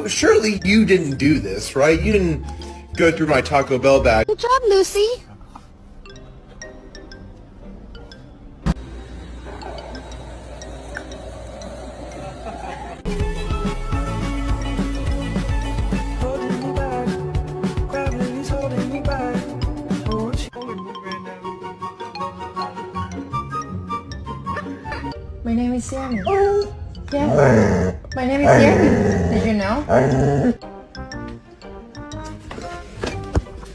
Surely you didn't do this, right? You didn't go through my Taco Bell bag. Good job, Lucy. My name is Sammy. Yeah. My name is Sammy. Did you know?